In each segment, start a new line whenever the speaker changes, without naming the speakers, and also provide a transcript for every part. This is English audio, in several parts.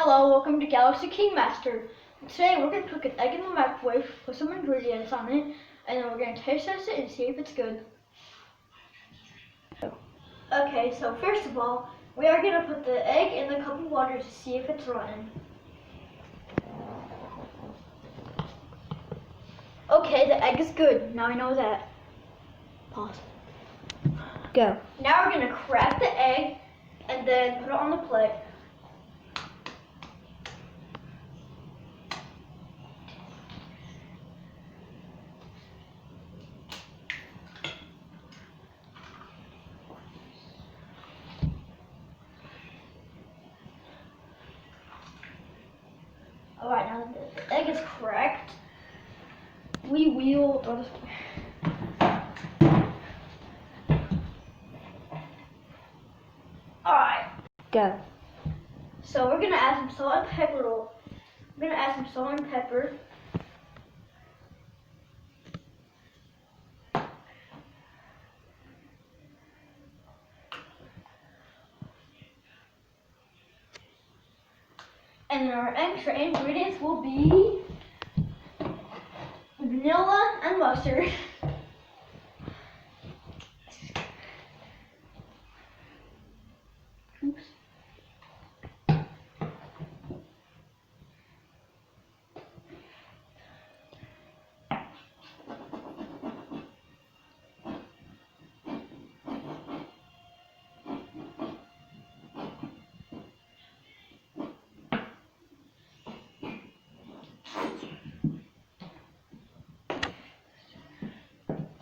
Hello, welcome to Galaxy King Master. Today we're going to cook an egg in the microwave, put some ingredients on it, and then we're going to taste test it and see if it's good. Okay, so first of all, we are going to put the egg in the cup of water to see if it's running. Okay, the egg is good. Now I know that. Pause. Go. Now we're going to crack the egg and then put it on the plate. Alright, now that the egg is cracked, we will throw this away. Alright.
Go.
So we're gonna add some salt and pepper. And our extra ingredients will be vanilla and mustard. Oops.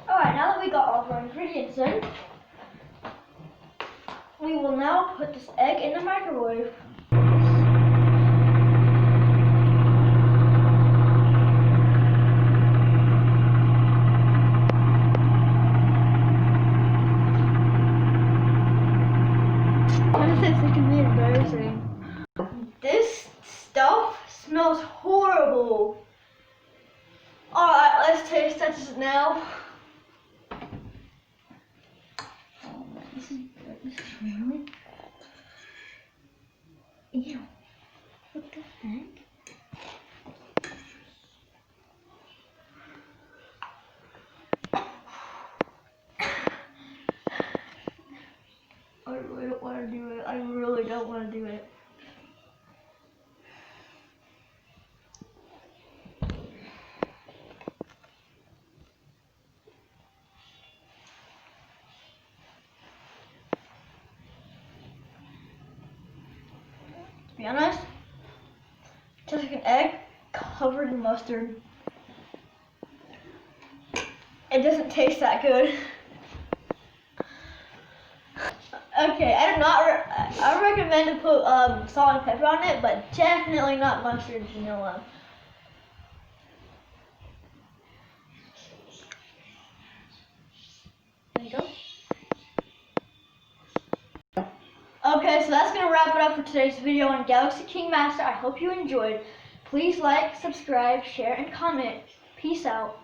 Alright, now that we got all of our ingredients in, we will now put this egg in the microwave. This stuff smells horrible. Alright, let's taste test it now. This is really... Ew. What the heck? I really don't want to do it. I really don't want to do it. To be honest, it tastes like an egg covered in mustard. It doesn't taste that good. Okay, I recommend to put salt and pepper on it, but definitely not mustard and vanilla. There you go. Okay, so that's going to wrap it up for today's video on Galaxy King Master. I hope you enjoyed. Please like, subscribe, share, and comment. Peace out.